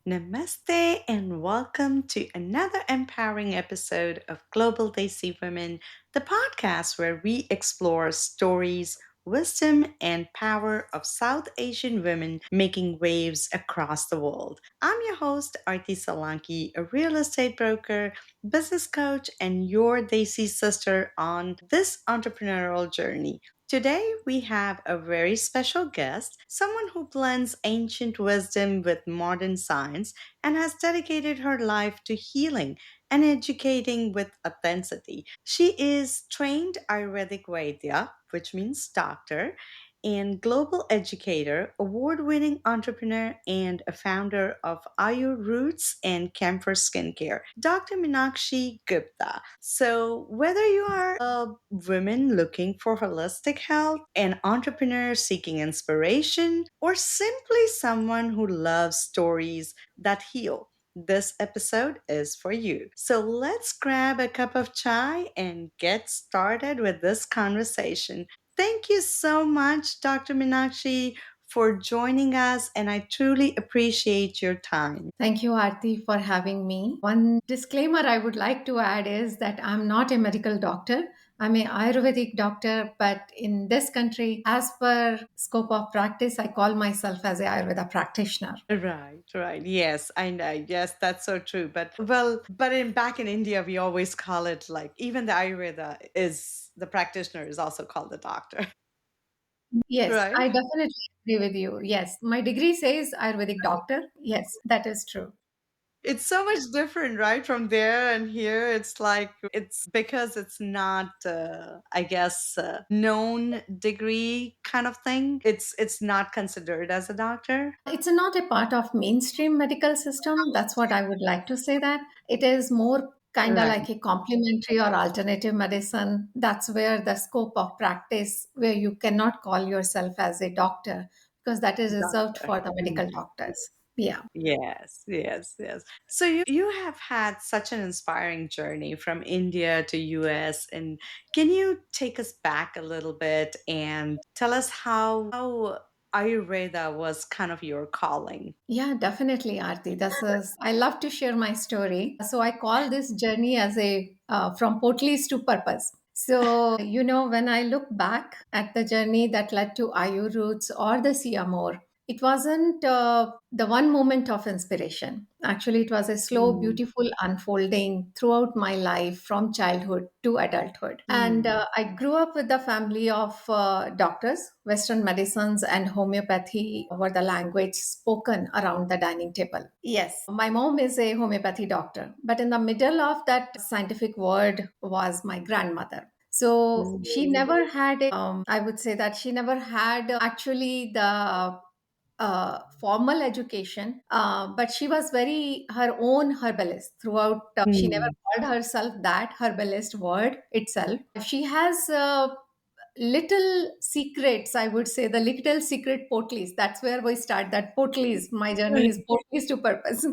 Namaste and welcome to another empowering episode of Global Desi Women, the podcast where we explore stories, wisdom, and power of South Asian women making waves across the world. I'm your host, Arti Salanki, a real estate broker, business coach, and your Desi sister on this entrepreneurial journey. Today, we have a very special guest, someone who blends ancient wisdom with modern science and has dedicated her life to healing and educating with authenticity. She is trained Ayurvedic Vaidya, which means doctor, and global educator, award winning entrepreneur, and a founder of Ayur Roots and Camphor Skincare, Dr. Meenakshi Gupta. So, whether you are a woman looking for holistic health, an entrepreneur seeking inspiration, or simply someone who loves stories that heal, this episode is for you. So let's grab a cup of chai and get started with this conversation. Thank you so much, Dr. Meenakshi, for joining us, and I truly appreciate your time. Thank you, Arti, for having me. One disclaimer I would like to add is that I'm not a medical doctor. I'm a Ayurvedic doctor, but in this country, as per scope of practice, I call myself as a Ayurveda practitioner. Right, right. Yes, I know. Yes, that's so true. But in back in India, we always call it like even the Ayurveda is the practitioner is also called the doctor, Yes, right? I definitely agree with you. Yes, my degree says Ayurvedic doctor. Yes, that is true. It's so much different, right? From there and here, it's like it's because it's not, I guess, known degree kind of thing. It's not considered as a doctor. It's not a part of mainstream medical system. That's what I would like to say that. It is more kind of Right, like a complementary or alternative medicine. That's where the scope of practice, where you cannot call yourself as a doctor because that is reserved doctor. for the medical doctors. Yeah. Yes, yes, yes. So you have had such an inspiring journey from India to US, and can you take us back a little bit and tell us how Ayurveda was kind of your calling? Yeah, definitely, Arti. I love to share my story. So I call this journey as a from Potlis to purpose. So, when I look back at the journey that led to Ayur Roots or the Siamore, it wasn't the one moment of inspiration. Actually, it was a slow, Mm, beautiful unfolding throughout my life from childhood to adulthood. And mm, I grew up with a family of doctors. Western medicines and homeopathy were the language spoken around the dining table. Yes, my mom is a homeopathy doctor, but in the middle of that scientific word was my grandmother. So she mm, never had I would say that she never had actually the formal education, but she was very her own herbalist throughout. She never mm. called herself that herbalist word itself. She has little secrets, I would say, the little secret potlies. That's where we start. That potlies, my journey is potlies to purpose.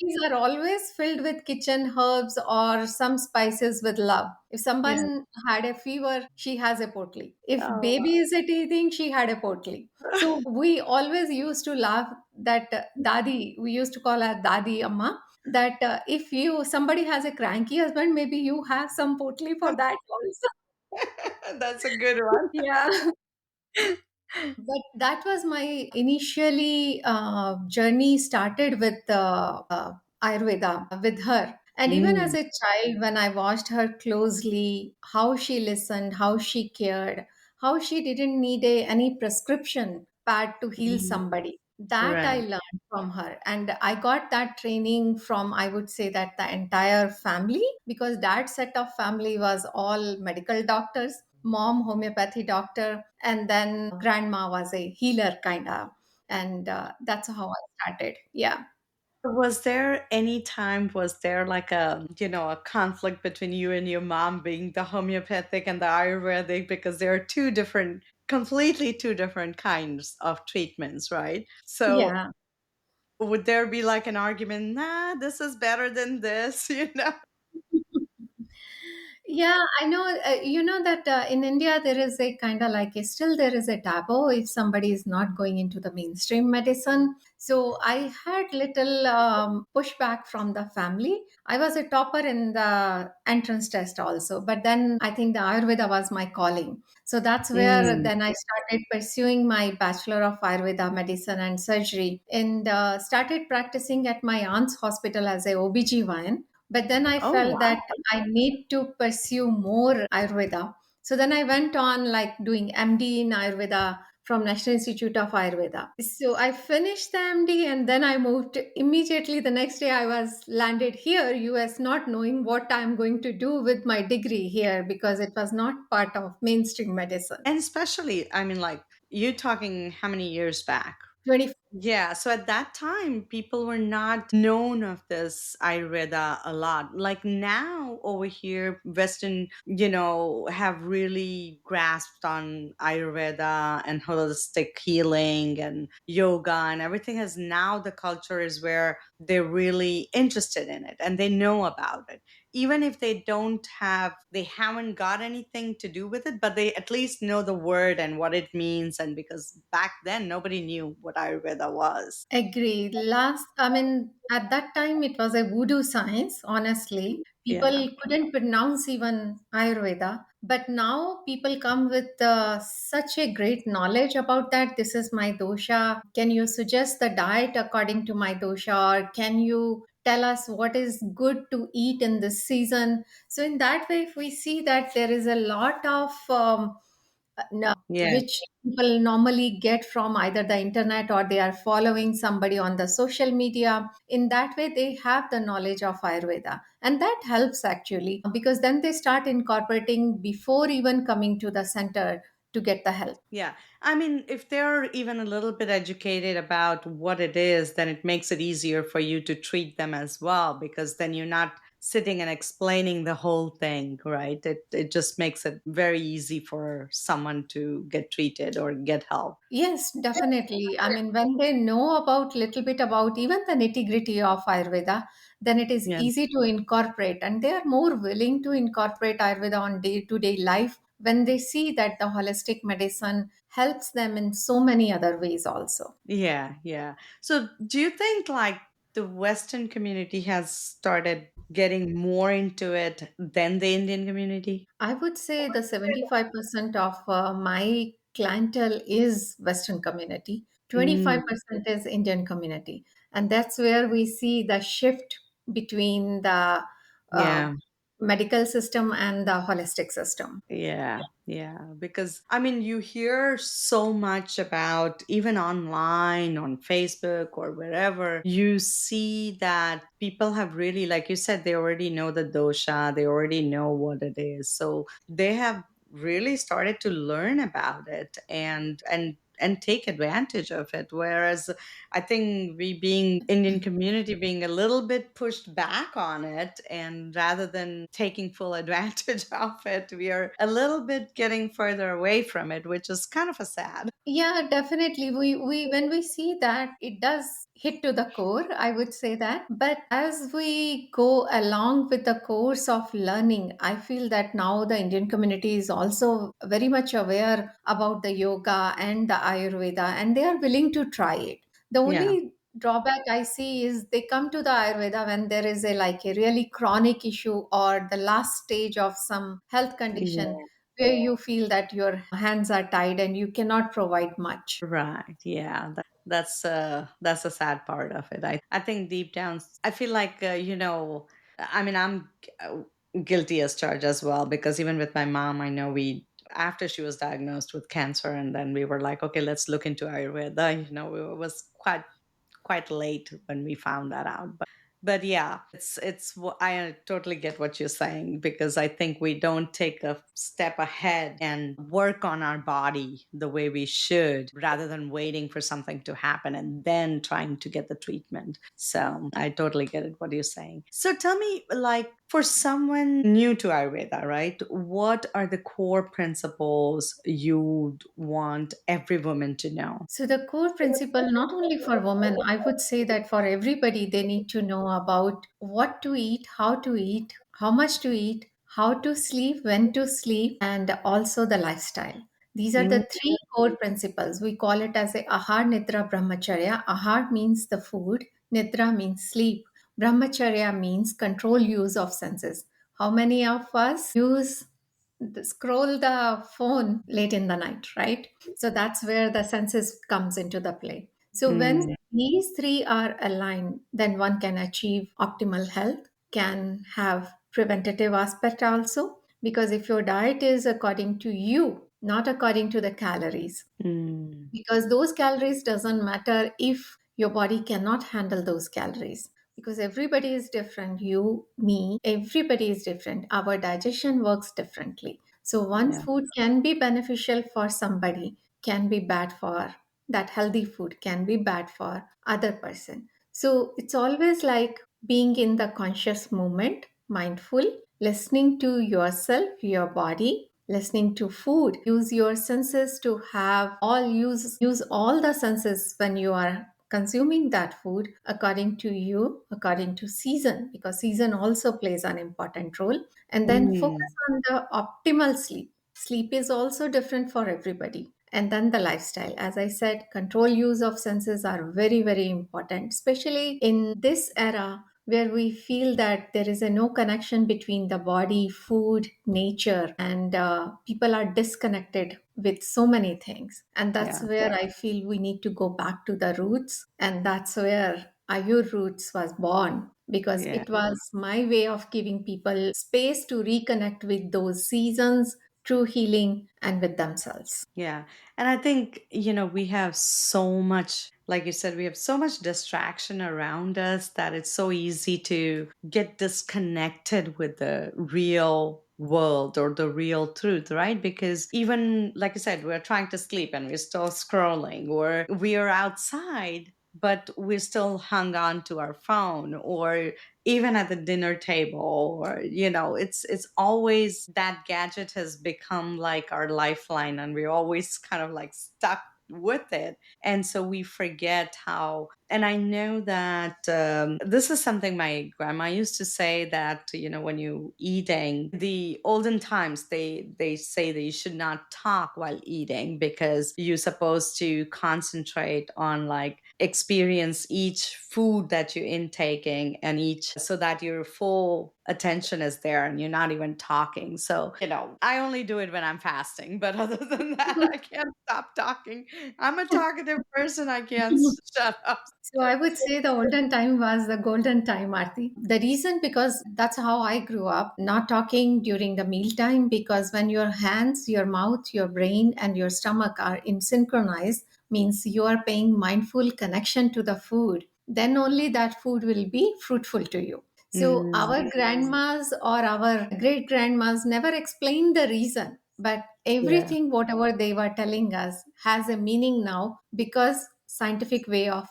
These are always filled with kitchen herbs or some spices with love. If Yeah. someone had a fever, she has a potli. If Oh, baby is teething, she had a potli. So we always used to laugh that dadi, we used to call her dadi amma, that if you somebody has a cranky husband, maybe you have some potli for that also. that's a good one. Yeah. But that was my initially journey started with Ayurveda with her. And even as Mm, a child, when I watched her closely, how she listened, how she cared, how she didn't need any prescription pad to heal mm, somebody. That I right. learned from her. And I got that training from, I would say, that the entire family, because that set of family was all medical doctors, mom, homeopathy doctor, and then grandma was a healer kind of. And that's how I started. Yeah. Was there any time, was there like a conflict between you and your mom being the homeopathic and the Ayurvedic because there are completely two different kinds of treatments, right? So Yeah. would there be like an argument, nah, this is better than this, you know? Yeah, I know. You know that in India there is a kind of like a, still there is a taboo if somebody is not going into the mainstream medicine. So I had little pushback from the family. I was a topper in the entrance test also, but then I think the Ayurveda was my calling. So that's where Mm. then I started pursuing my Bachelor of Ayurveda Medicine and Surgery, and started practicing at my aunt's hospital as a OBGYN. But then I Oh, felt that wow. I need to pursue more Ayurveda. So then I went on like doing MD in Ayurveda from National Institute of Ayurveda. So I finished the MD and then I moved immediately the next day. I was landed here, US, not knowing what I'm going to do with my degree here because it was not part of mainstream medicine. And especially, I mean, like, you talking how many years back? 20. Yeah, so at that time, people were not known of this Ayurveda a lot. Like now, over here, Western, have really grasped on Ayurveda and holistic healing and yoga and everything. Has now the culture is where they're really interested in it and they know about it. Even if they haven't got anything to do with it, but they at least know the word and what it means. And because back then nobody knew what Ayurveda was. Agree. Last, I mean, at that time it was a voodoo science, honestly. Yeah. People couldn't pronounce even Ayurveda. But now people come with such a great knowledge about that. This is my dosha. Can you suggest the diet according to my dosha? Or can you tell us what is good to eat in this season? So, in that way, if we see that there is a lot of Yeah. which people normally get from either the internet or they are following somebody on the social media. In that way, they have the knowledge of Ayurveda. And that helps actually because then they start incorporating before even coming to the center to get the help. Yeah. I mean, if they're even a little bit educated about what it is, then it makes it easier for you to treat them as well, because then you're not sitting and explaining the whole thing, right? It just makes it very easy for someone to get treated or get help. Yes, definitely. I mean, when they know about little bit about even the nitty-gritty of Ayurveda, then it is Yeah. easy to incorporate, and they are more willing to incorporate Ayurveda on day-to-day life when they see that the holistic medicine helps them in so many other ways also. Yeah, yeah. So, do you think like the Western community has started getting more into it than the Indian community? I would say the 75% of my clientele is Western community, Mm, 25% is Indian community. And that's where we see the shift between the uh, yeah. medical system and the holistic system. Yeah, yeah. Because I mean, you hear so much about even online, on Facebook or wherever, you see that people have really, like you said, they already know the dosha, they already know what it is. So they have really started to learn about it and take advantage of it. Whereas I think we being Indian community being a little bit pushed back on it, and rather than taking full advantage of it, we are a little bit getting further away from it, which is kind of a sad. Yeah, definitely. We when we see that it does hit to the core, I would say that. But as we go along with the course of learning, I feel that now the Indian community is also very much aware about the yoga and the Ayurveda, and they are willing to try it. The Yeah. only drawback I see is they come to the Ayurveda when there is a like a really chronic issue or the last stage of some health condition Yeah. where you feel that your hands are tied and you cannot provide much. Right. Yeah. That's a sad part of it. I think deep down, I feel like I mean, I'm guilty as charged as well, because even with my mom, I know we after she was diagnosed with cancer, and then we were like, okay, let's look into Ayurveda. It was quite late when we found that out. But yeah, I totally get what you're saying, because I think we don't take a step ahead and work on our body the way we should, rather than waiting for something to happen and then trying to get the treatment. So I totally get it what you're saying. So tell me, like, for someone new to Ayurveda, right, what are the core principles you'd want every woman to know? So, the core principle, not only for women, I would say that for everybody, they need to know about what to eat, how much to eat, how to sleep, when to sleep, and also the lifestyle. These are the Mm, three core principles. We call it as a Ahar Nidra Brahmacharya. Ahar means the food, Nidra means sleep. Brahmacharya means control use of senses. How many of us use scroll the phone late in the night, right? So that's where the senses comes into the play. So when mm, these three are aligned, then one can achieve optimal health, can have preventative aspect also, because if your diet is according to you, not according to the calories, mm. because those calories doesn't matter if your body cannot handle those calories, because everybody is different, you, me, everybody is different, our digestion works differently. So one Yeah. food can be beneficial for somebody, can be bad for that healthy food, can be bad for other person. So it's always like being in the conscious moment, mindful, listening to yourself, your body, listening to food. Use your senses to have all use all the senses when you are consuming that food according to you, according to season, because season also plays an important role. And then Mm, focus on the optimal sleep. Sleep is also different for everybody. And then the lifestyle. As I said, control use of senses are very, very important, especially in this era where we feel that there is a no connection between the body, food, nature, and people are disconnected with so many things. And that's yeah. where I feel we need to go back to the roots. And that's where Ayur Roots was born, because Yeah. it was my way of giving people space to reconnect with those seasons, true healing, and with themselves. Yeah. And I think, we have so much, like you said, we have so much distraction around us that it's so easy to get disconnected with the real world or the real truth, right? Because even, like I said, we're trying to sleep and we're still scrolling, or we are outside, but we're still hung on to our phone, or even at the dinner table, or it's always that gadget has become like our lifeline, and we're always kind of like stuck with it. And so we forget how. And I know that this is something my grandma used to say, that when you eating, the olden times, they say that you should not talk while eating, because you're supposed to concentrate on, like, experience each food that you're intaking, and each, so that your full attention is there and you're not even talking. So I only do it when I'm fasting, but other than that, I can't stop talking. I'm a talkative person. I can't shut up. So I would say the olden time was the golden time, Arti. The reason, because that's how I grew up, not talking during the mealtime, because when your hands, your mouth, your brain, and your stomach are in synchronized, means you are paying mindful connection to the food, then only that food will be fruitful to you. So Mm, our grandmas or our great grandmas never explained the reason, but yeah. everything, whatever they were telling us, has a meaning now, because scientific way of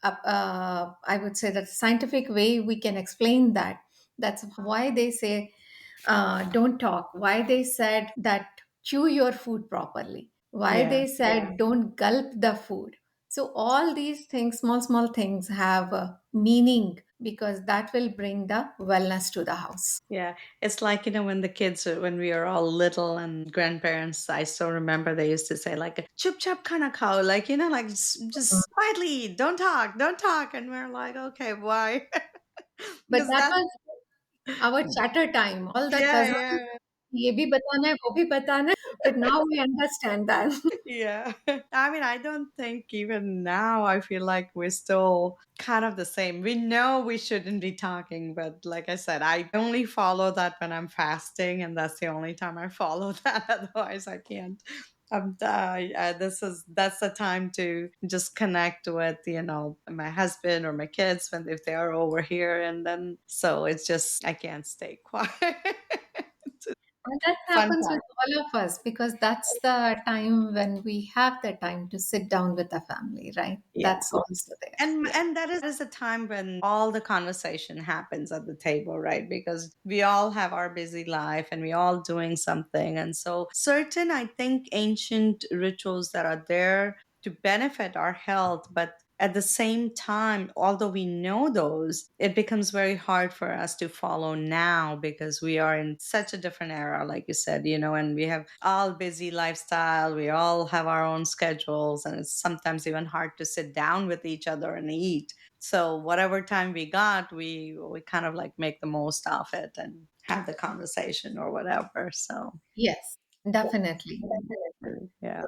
I would say that scientific way we can explain that. That's why they say don't talk. Why they said that chew your food properly. Why Yeah. they said don't gulp the food. So all these things, small small things, have a meaning, because that will bring the wellness to the house. Yeah, it's like, when the kids, when we were all little, and grandparents, I still remember they used to say, like, chup chup kana cow, like, like, just quietly eat, don't talk, don't talk. And we're like, okay, why? But Because that that's, was our chatter time. All the yeah, cousins, yeah. ये भी बताना है, वो भी बताना है. But now we understand that. Yeah. I mean, I don't think even now, I feel like we're still kind of the same. We know we shouldn't be talking, but like I said, I only follow that when I'm fasting, and that's the only time I follow that. Otherwise, I can't. That's the time to just connect with my husband or my kids, when if they are over here, and then so it's just I can't stay quiet. And that Fun happens time. with all of us, because that's the time when we have the time to sit down with the family, right? Yeah. That's also there. Yeah. And that is a time when all the conversation happens at the table, right? Because we all have our busy life and we all doing something. And so certain, I think, ancient rituals that are there to benefit our health, but At the same time, although we know those, it becomes very hard for us to follow now because we are in such a different era, like you said, and we have all busy lifestyle. We all have our own schedules, and it's sometimes even hard to sit down with each other and eat. So whatever time we got, we kind of like make the most of it and have the conversation or whatever. So Yes, definitely. yeah.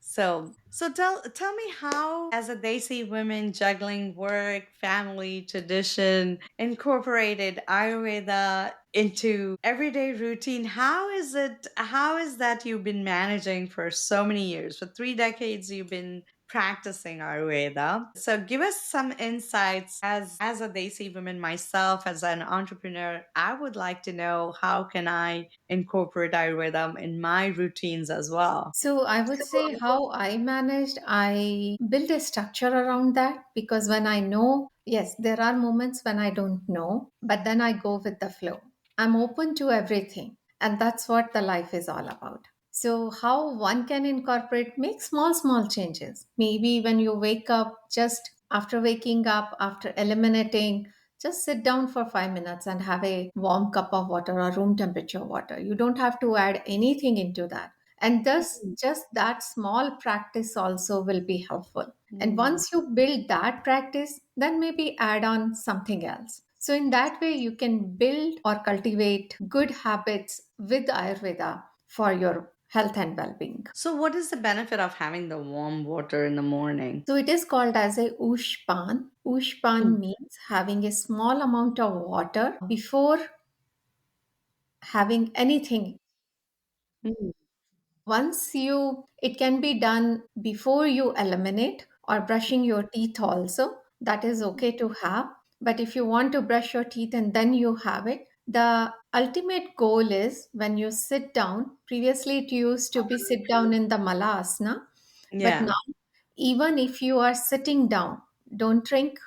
So tell me how, as a Desi woman juggling work, family, tradition, incorporated Ayurveda into everyday routine. How is it? How is that you've been managing for so many years? For 3 decades, you've been practicing Ayurveda. So give us some insights. As a Desi woman myself, as an entrepreneur, I would like to know how can I incorporate Ayurveda in my routines as well. So I would say how I managed, I built a structure around that because when I know, yes, there are moments when I don't know, but then I go with the flow. I'm open to everything. And that's what the life is all about. So, how one can incorporate, make small, small changes. Maybe when you wake up, just after waking up, after eliminating, just sit down for 5 minutes and have a warm cup of water or room temperature water. You don't have to add anything into that, and thus just that small practice also will be helpful. And Mm. once you build that practice, then maybe add on something else. So in that way you can build or cultivate good habits with Ayurveda for your health and well-being. So, what is the benefit of having the warm water in the morning? So it is called as a ushpan. Ushpan Mm. means having a small amount of water before having anything. Mm. Once you, it can be done before you eliminate or brushing your teeth also. That is okay to have. But if you want to brush your teeth and then you have it, the ultimate goal is when you sit down. Previously, it used to be sit down in the Malasana, but Yeah. now even if you are sitting down, don't drink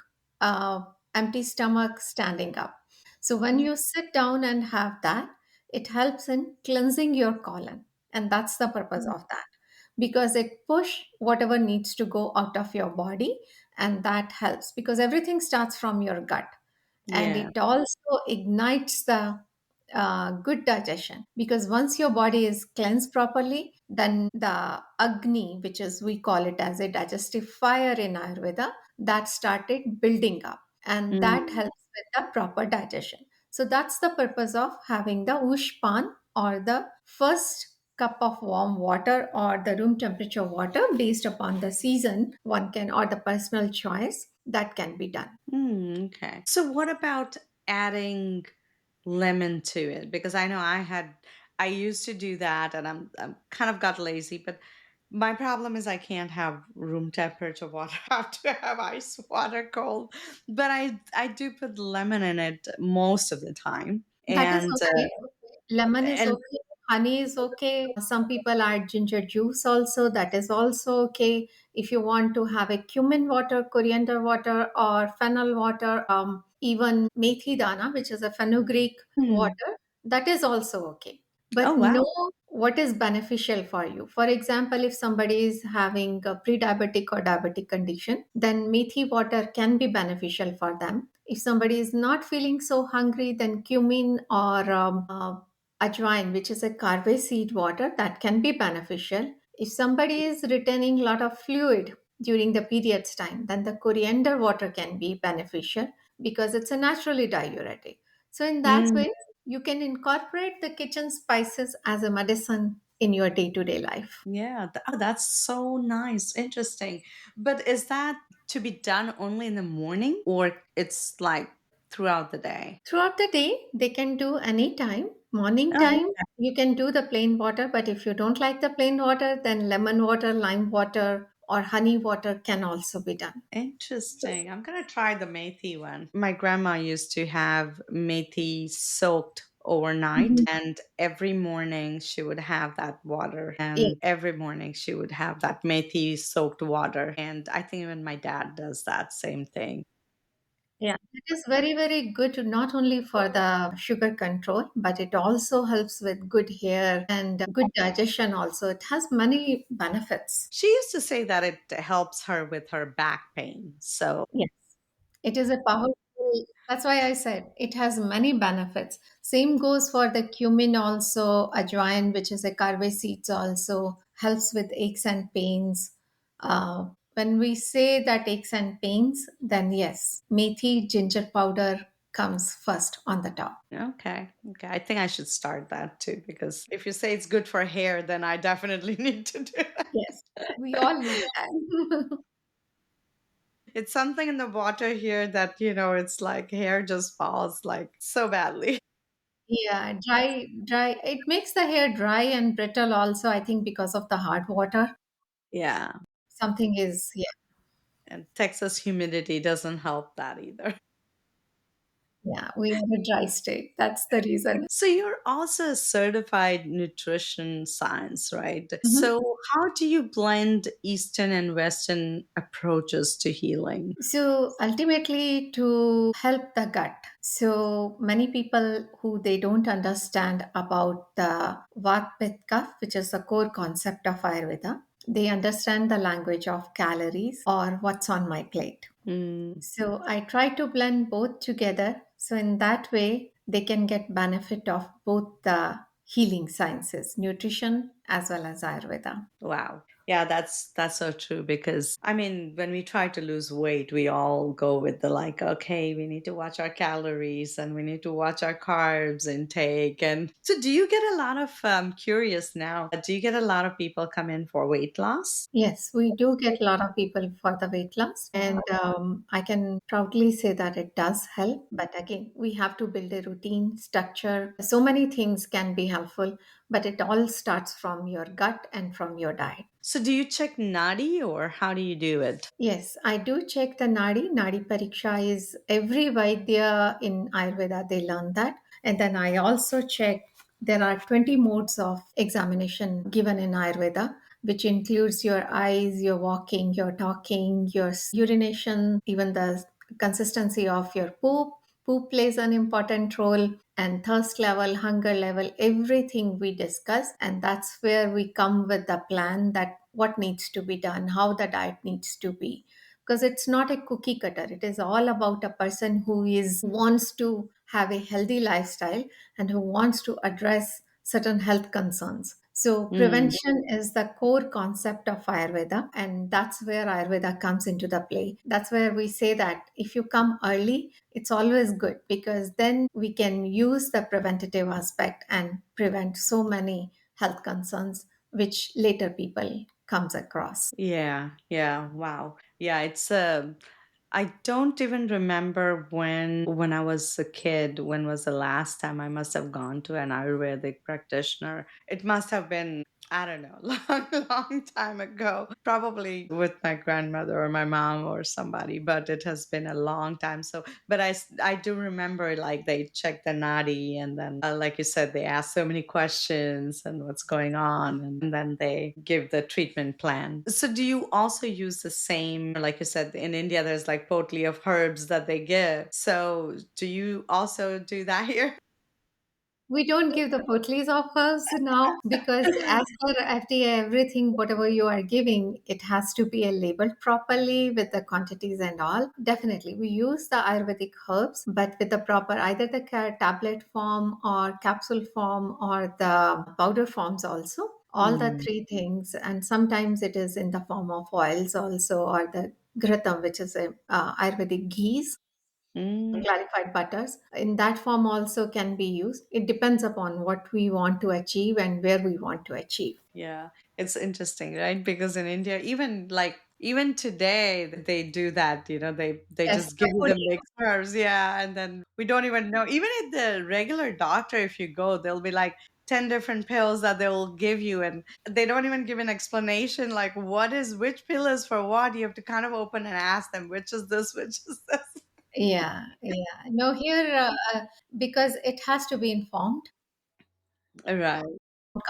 uh, empty stomach standing up. So when Mm. you sit down and have that, it helps in cleansing your colon, and that's the purpose of that, because it push whatever needs to go out of your body, and that helps because everything starts from your gut, and Yeah. it also ignites the good digestion, because once your body is cleansed properly, then the agni, which is we call it as a digestive fire in Ayurveda, that started building up, and that Mm. helps with the proper digestion. So that's the purpose of having the ushpan, or the first cup of warm water or the room temperature water, based upon the season one can, or the personal choice, that can be done. Mm, okay. So, what about adding lemon to it? Because I know I used to do that, and I'm kind of got lazy. But my problem is I can't have room temperature water. I have to have ice water cold. But I do put lemon in it most of the time, That is and okay. Lemon is and okay. Honey is okay. Some people add ginger juice also. That is also okay. If you want to have a cumin water, coriander water, or fennel water, even methi dana, which is a fenugreek Hmm. water, that is also okay. Oh But wow. know what is beneficial for you. For example, if somebody is having a pre-diabetic or diabetic condition, then methi water can be beneficial for them. If somebody is not feeling so hungry, then cumin or ajwain, which is a carve seed water, that can be beneficial. If somebody is retaining a lot of fluid during the periods time, then the coriander water can be beneficial because it's a naturally diuretic. So in that Mm. way, you can incorporate the kitchen spices as a medicine in your day-to-day life. Yeah, oh, that's so nice. Interesting. But is that to be done only in the morning or it's like throughout the day? Throughout the day, they can do any time. Morning Oh, time, you can do the plain water, but if you don't like the plain water, then lemon water, lime water, or honey water can also be done. interesting. I'm gonna try the methi one. My grandma used to have methi soaked overnight, Mhm. and every morning she would have that water. Yeah. And every morning she would have that methi soaked water. And I think even my dad does that same thing. Yeah, it is very, very good not only for the sugar control, but it also helps with good hair and good digestion also. It has many benefits. She used to say that it helps her with her back pain. So, Yes. It is a powerful, that's why I said it has many benefits. Same goes for the cumin also, ajwain, which is a carve seeds also, helps with aches and pains. When we say that aches and pains, then yes, methi ginger powder comes first on the top. okay. Okay. I think I should start that too because if you say it's good for hair, then I definitely need to do that. Yes, we all need that. It's something in the water here that, it's like hair just falls like so badly. Yeah, dry. It makes the hair dry and brittle also, I think, because of the hard water. Yeah. Something is, yeah, And Texas humidity doesn't help that either. yeah, we are a dry state. That's the reason. So you're also a certified nutrition science, right? Mhm. So how do you blend Eastern and Western approaches to healing? So ultimately, to help the gut. So many people who they don't understand about the Vat Pitta Kapha, which is the core concept of Ayurveda, they understand the language of calories or what's on my plate. Mm, So I try to blend both together. So in that way, they can get benefit of both the healing sciences, nutrition as well as Ayurveda. wow. Yeah, that's so true because I mean, when we try to lose weight, we all go with the like, okay, we need to watch our calories and we need to watch our carbs intake. And so do you get a lot of curious now? Do you get a lot of people come in for weight loss? Yes, we do get a lot of people for the weight loss, and I can proudly say that it does help. But again, we have to build a routine, structure. So many things can be helpful, but it all starts from your gut and from your diet. So do you check nadi or how do you do it? Yes, I do check the nadi. Nadi pariksha is every Vaidya in Ayurveda, they learn that. And then I also check, there are 20 modes of examination given in Ayurveda, which includes your eyes, your walking, your talking, your urination, even the consistency of your poop. Poop plays an important role, and thirst level, hunger level, everything we discuss. And that's where we come with the plan that what needs to be done, how the diet needs to be. Because it's not a cookie cutter. It is all about a person who is wants to have a healthy lifestyle and who wants to address certain health concerns. So Mm, prevention is the core concept of Ayurveda, and that's where Ayurveda comes into the play. That's where we say that if you come early, it's always good because then we can use the preventative aspect and prevent so many health concerns which later people comes across. yeah, yeah, wow. Yeah, it's I don't even remember when I was a kid, when was the last time I must have gone to an Ayurvedic practitioner. It must have been, I don't know, long time ago. Probably with my grandmother or my mom or somebody, but it has been a long time. So, but I do remember like they check the nadi and then, like you said, they ask so many questions and what's going on, and then they give the treatment plan. So, do you also use the same, like you said, in India, there's like potli of herbs that they give. So, do you also do that here? We don't give the Potlis offers now because as per FDA, everything, whatever you are giving, it has to be labeled properly with the quantities and all. Definitely, we use the Ayurvedic herbs, but with the proper either the tablet form or capsule form or the powder forms also. All the Mm. three things, and sometimes it is in the form of oils also, or the ghratam, which is a Ayurvedic ghees Mm. clarified butters in that form also can be used. It depends upon what we want to achieve and where we want to achieve. Yeah, it's interesting, right? Because in India, even today, they do that. They Yes, just the give you the putty. mixed herbs, yeah, and then we don't even know. Even at the regular doctor, if you go, there'll be like 10 different pills that they'll give you, and they don't even give an explanation like what is which pill is for what. You have to kind of open and ask them which is this, which is this. Yeah, yeah. No, here because it has to be informed Right.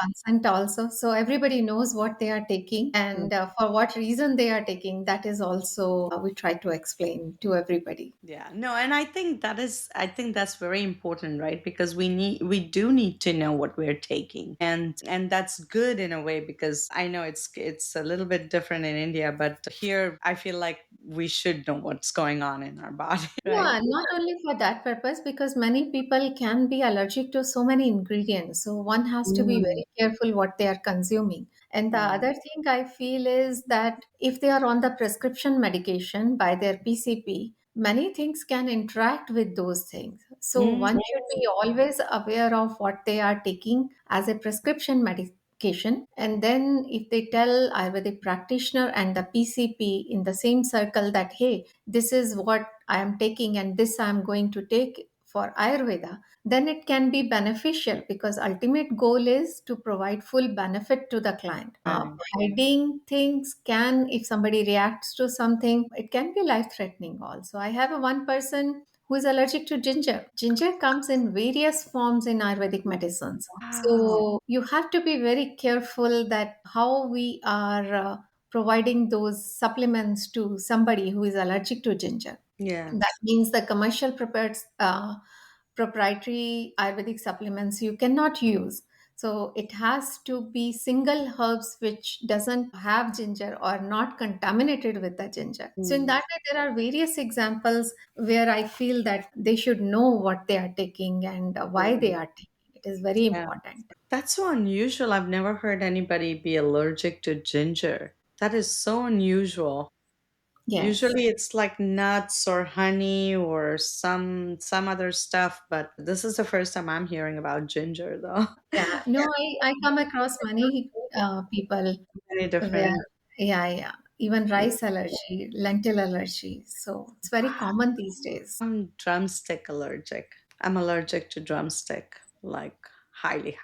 consent also. So everybody knows what they are taking and for what reason they are taking. That is also we try to explain to everybody. Yeah, no, and I think that's very important, right? Because we do need to know what we're taking. And that's good in a way, because I know it's a little bit different in India, but here I feel like we should know what's going on in our body, right? Yeah, not only for that purpose, because many people can be allergic to so many ingredients. So one has to be Mm, very careful what they are consuming. And the yeah. other thing I feel is that if they are on the prescription medication by their PCP, many things can interact with those things. So Mm, one should be always aware of what they are taking as a prescription medication. And then if they tell Ayurvedic practitioner and the PCP in the same circle that, hey, this is what I am taking and this I am going to take for Ayurveda, then it can be beneficial because ultimate goal is to provide full benefit to the client. right. Hiding things can, if somebody reacts to something, it can be life threatening also. I have a one person who is allergic to ginger. Ginger comes in various forms in Ayurvedic medicines. Wow. So you have to be very careful that how we are providing those supplements to somebody who is allergic to ginger. That Yes. means the commercial prepared proprietary Ayurvedic supplements you cannot use. So it has to be single herbs which doesn't have ginger or not contaminated with the ginger. So in Mm, that way, there are various examples where I feel that they should know what they are taking and why they right. are taking. It is very Yeah. important. That's so unusual. I've never heard anybody be allergic to ginger. That is so unusual. Yes. Usually it's like nuts or honey or some other stuff, but this is the first time I'm hearing about ginger though. Yeah. No, I come across many people Many where, different yeah. Even rice allergy, lentil allergy. So it's very common these days. I'm drumstick allergic. I'm allergic to drumstick, like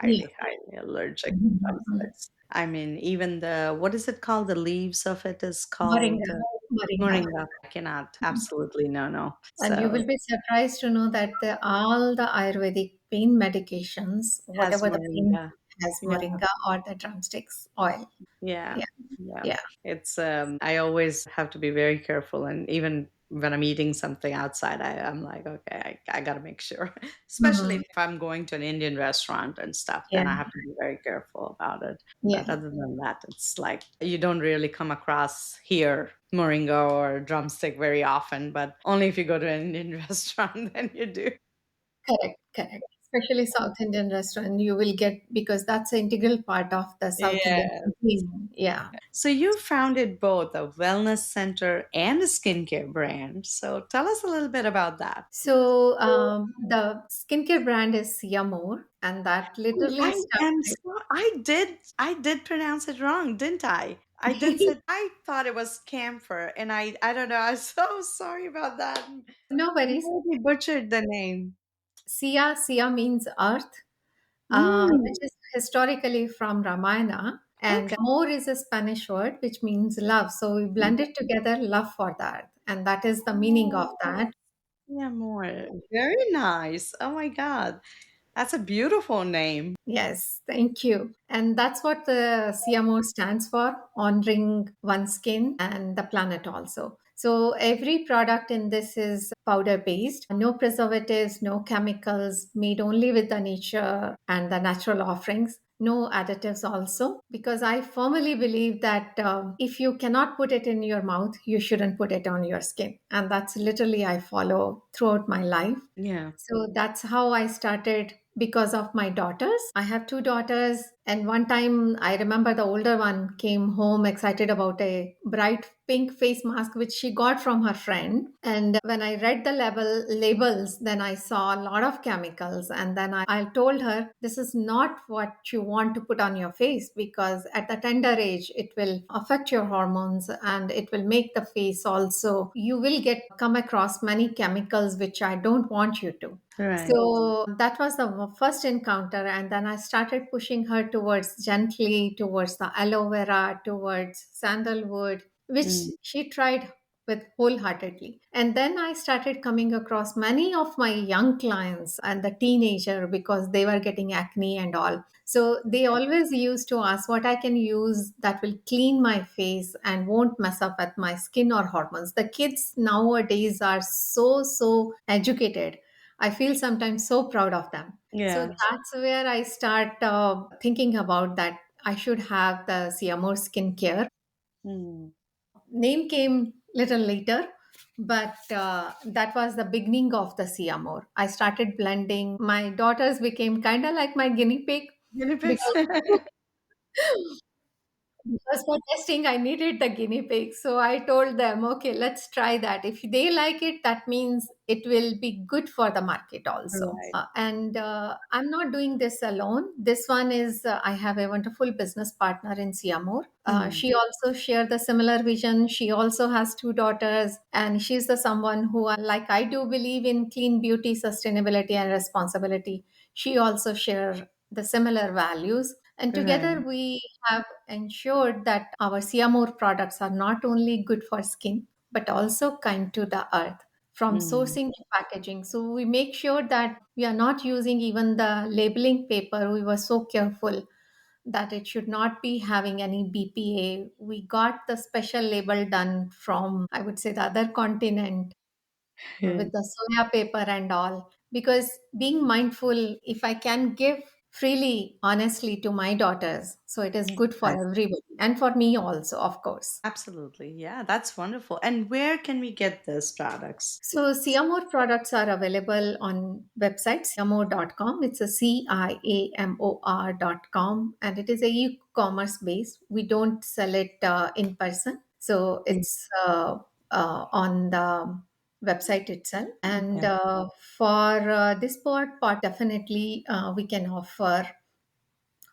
Yeah. highly allergic to Mhm. drumsticks. I mean, even the, what is it called? The leaves of it is called Moringa. Moringa. moringa. I cannot, absolutely no, no. And you So will be surprised to know that all the Ayurvedic pain medications, has whatever the pain moringa. has Yeah. moringa or the drumsticks oil. Yeah. Yeah. Yeah. Yeah. It's I always have to be very careful, and even when I'm eating something outside, I'm like, okay, I gotta make sure. Especially Mhm. if I'm going to an Indian restaurant and stuff, Yeah. then I have to be very careful about it. Yeah. But other than that, it's like you don't really come across here moringa or drumstick very often, but only if you go to an Indian restaurant, then you do. Correct. Correct. Especially South Indian restaurant, you will get because that's an integral part of the South Indian Yeah. cuisine. Yeah. So you founded both a wellness center and a skincare brand. So tell us a little bit about that. So the skincare brand is Siamore, and that Oh, literally started. I did pronounce it wrong, didn't I? I did say, I thought it was camphor, and I don't know. I'm so sorry about that. No I worries. totally butchered the name. Sia means earth, which Mm, is historically from Ramayana. And okay. more is a Spanish word which means love. So we blended together love for the earth. And that is the meaning of Oh, that. yeah, more. Very nice. Oh my God. That's a beautiful name. Yes, thank you. And that's what the CMO stands for, honoring one's skin and the planet also. So every product in this is powder based, no preservatives, no chemicals, made only with the nature and the natural offerings. No additives, also, because I firmly believe that if you cannot put it in your mouth, you shouldn't put it on your skin. And that's literally I follow throughout my life. Yeah. So that's how I started because of my daughters. I have two daughters, and one time I remember the older one came home excited about a bright pink face mask which she got from her friend. And when I read the labels, then I saw a lot of chemicals. And then I told her, this is not what you want to put on your face because at the tender age, it will affect your hormones and it will make the face also. You will get come across many chemicals which I don't want you to. Right. So that was the first encounter. And then I started pushing her towards gently, towards the aloe vera, towards sandalwood, which Mm. she tried with wholeheartedly. And then I started coming across many of my young clients and the teenager because they were getting acne and all. So they always used to ask what I can use that will clean my face and won't mess up with my skin or hormones. The kids nowadays are so educated. I feel sometimes so proud of them. So Yeah. that's where I start thinking about that I should have the Siamore skincare. Mm. Name came little later, but that was the beginning of the Siamore. I started blending. My daughters became kind of like my guinea pig Guinea pigs. because because for testing, I needed the guinea pig. So I told them, okay, let's try that. If they like it, that means it will be good for the market also. Right. And I'm not doing this alone. This one is, I have a wonderful business partner in Siamore. Mm. She also shared the similar vision. She also has two daughters, and she's the someone who, like I do, believe in clean beauty, sustainability, and responsibility. She also share the similar values, and together Right. we have ensured that our Siamore products are not only good for skin but also kind to the earth from Mm. sourcing to packaging. So we make sure that we are not using even the labeling paper. We were so careful that it should not be having any BPA. We got the special label done from, I would say, the other continent Yeah. with the soya paper and all. Because being mindful, if I can give freely, honestly to my daughters, so it is good for Right. everybody and for me also, of course. Absolutely. Yeah, that's wonderful. And where can we get these products? So Siamore products are available on website siamore.com. It's a CIAMOR.com, and it is a e-commerce base. We don't sell it in person. So Mm. it's on the website itself. And Okay. for this part, definitely we can offer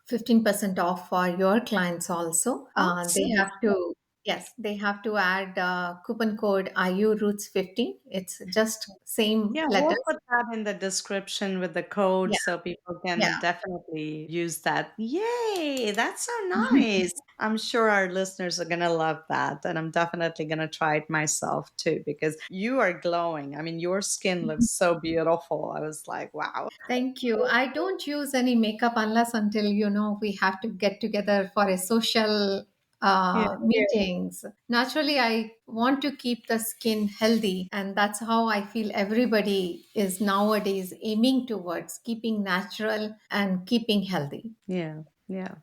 15% off for your clients also. They Awesome. have to, yes, they have to add coupon code IU Roots 15. It's just same Yeah, we'll letters. put that in the description with the code Yeah, so people yeah. can definitely use that. Yay, that's so nice. I'm sure our listeners are going to love that. And I'm definitely going to try it myself too, because you are glowing. I mean, your skin looks so beautiful. I was like, wow. Thank you. I don't use any makeup unless until, we have to get together for a social Yeah. meetings. Naturally, I want to keep the skin healthy, and that's how I feel everybody is nowadays aiming towards keeping natural and keeping healthy. Yeah. Yeah.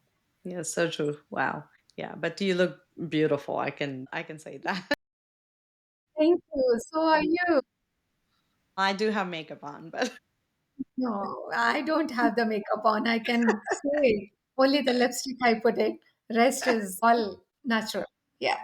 Yeah. So true. Wow. Yeah. But you look beautiful. I can say that. Thank you. So are you? I do have makeup on, but No, I don't have the makeup on. I can say only the lipstick I put it. Rest is all natural. Yeah.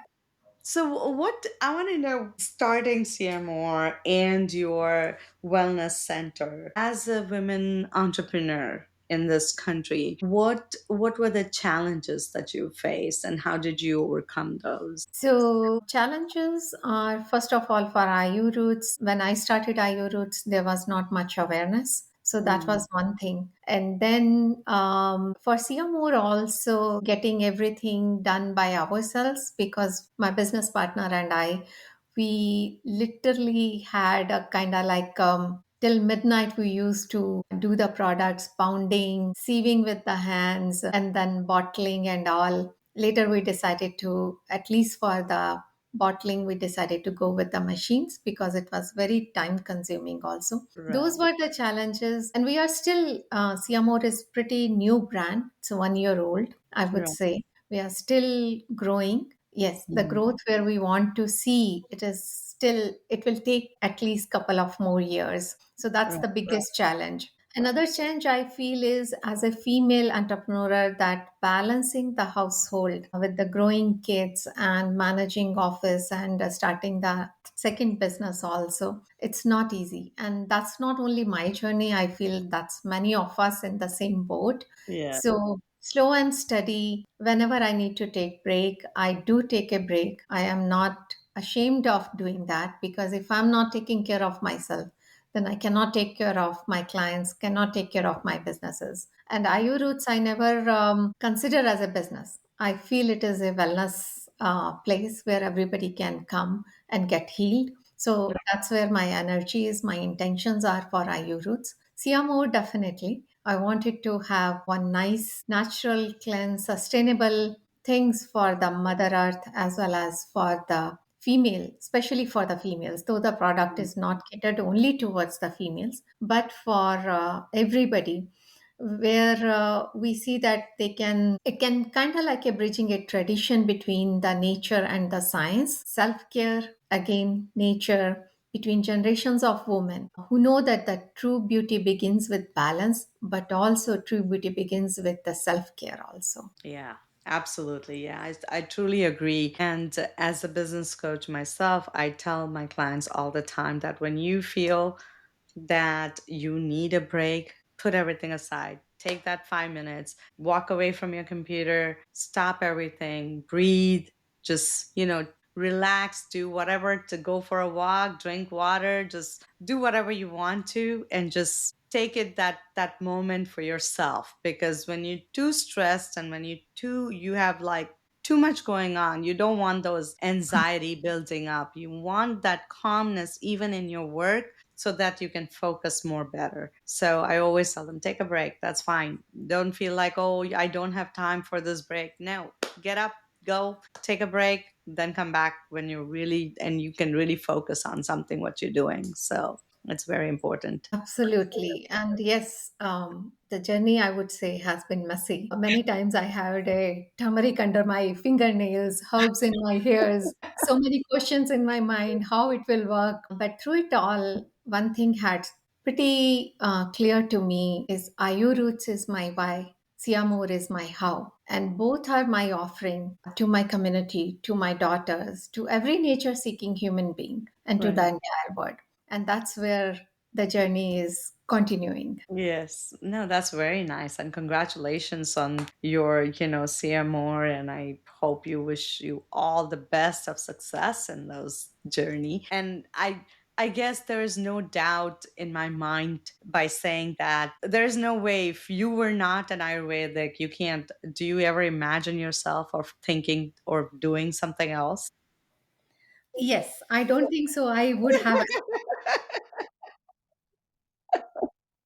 so, what I want to know, starting CMOR and your wellness center as a women entrepreneur in this country, what were the challenges that you faced, and how did you overcome those? So challenges are first of all for IU roots. When I started IU roots, there was not much awareness. So that Mm. was one thing. And then for Siamore, also getting everything done by ourselves because my business partner and I, we literally had a kind of like till midnight we used to do the products, pounding, sieving with the hands, and then bottling and all. Later, we decided to, at least for the bottling, we decided to go with the machines because it was very time consuming also. Those Right. were the challenges. And we are still, Siamore is pretty new brand. It's 1 year old, I would Right. say. We are still growing. Yes, the Mm. growth where we want to see, it is still, it will take at least couple of more years. So that's Right. the biggest challenge. Another challenge I feel is as a female entrepreneur that balancing the household with the growing kids and managing office and starting the second business also. It's not easy. And that's not only my journey. I feel that's many of us in the same boat. Yeah. So slow and steady. Whenever I need to take break, I do take a break. I am not ashamed of doing that because if I'm not taking care of myself, then I cannot take care of my clients, cannot take care of my businesses. And IU Roots, I never consider as a business. I feel it is a wellness place where everybody can come and get healed. So that's where my energy is, my intentions are for Ayu roots. CMO, definitely. I wanted to have one nice, natural, cleanse, sustainable things for the Mother Earth as well as for the female, especially for the females, though the product is not catered only towards the females, but for everybody, where we see that it can kind of like a bridging a tradition between the nature and the science, self-care, again, nature, between generations of women who know that the true beauty begins with balance, but also true beauty begins with the self-care also. Yeah, absolutely. Yeah, I truly agree. And as a business coach myself, I tell my clients all the time that when you feel that you need a break, put everything aside. Take that 5 minutes, walk away from your computer, stop everything, breathe, just, relax, do whatever, to go for a walk, drink water, just do whatever you want to, and just take it that moment for yourself. Because when you're too stressed and when you have like too much going on, you don't want those anxiety building up. You want that calmness even in your work, so that you can focus more better. So I always tell them, take a break. That's fine. Don't feel like, oh, I don't have time for this break. No, get up, go, take a break, then come back when you're really, and you can really focus on something, what you're doing. So it's very important. Absolutely. And yes, the journey I would say has been messy. Many times I had a turmeric under my fingernails, herbs in my hairs, so many questions in my mind how it will work. But through it all, one thing had pretty clear to me is Ayu roots is my why, Siamur is my how. And both are my offering to my community, to my daughters, to every nature seeking human being, and to the Right. entire world. And that's where the journey is continuing. Yes, no, that's very nice. And congratulations on your, CMO. And I hope you wish you all the best of success in those journey. And I guess there is no doubt in my mind by saying that there's no way, if you were not an Ayurvedic, you can't. Do you ever imagine yourself or thinking or doing something else? Yes, I don't think so. I would have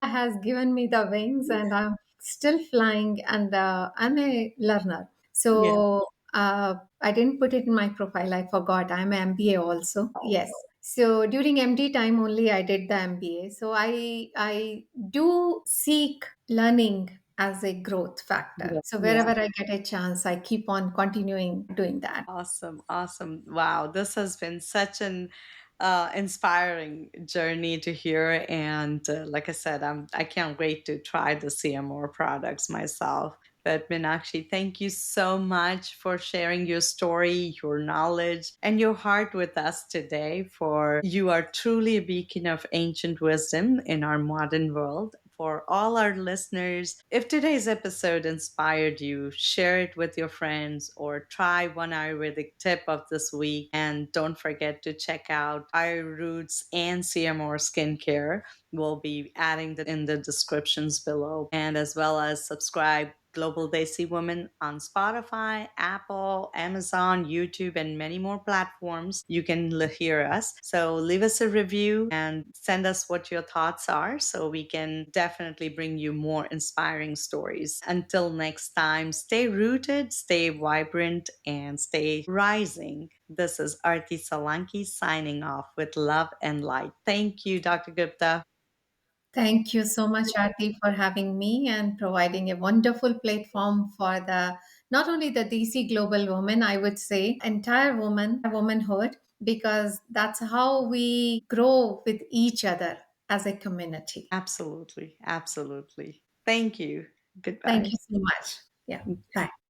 has given me the wings, and I'm still flying, and I'm a learner. Yeah. So I didn't put it in my profile. I forgot. I'm an MBA also. Yes. So during MD time only I did the MBA. So I do seek learning as a growth factor. So Yeah. wherever I get a chance, I keep on continuing doing that. Awesome, awesome. Wow, this has been such an inspiring journey to hear. And like I said, I can't wait to try the CMO products myself. But Meenakshi, thank you so much for sharing your story, your knowledge, and your heart with us today. For you are truly a beacon of ancient wisdom in our modern world. For all our listeners, if today's episode inspired you, share it with your friends or try one Ayurvedic tip of this week. And don't forget to check out Ayur Roots and CMO Skincare. We'll be adding that in the descriptions below, and as well as subscribe Global Desi Women on Spotify, Apple, Amazon, YouTube, and many more platforms. You can hear us. So leave us a review and send us what your thoughts are, so we can definitely bring you more inspiring stories. Until next time, stay rooted, stay vibrant, and stay rising. This is Arti Salanki signing off with love and light. Thank you, Dr. Gupta. Thank you so much, Arti, for having me and providing a wonderful platform for the not only the DC Global Women, I would say entire womanhood, because that's how we grow with each other as a community. Absolutely. Absolutely. Thank you. Thank Goodbye. you so much. Yeah. Bye.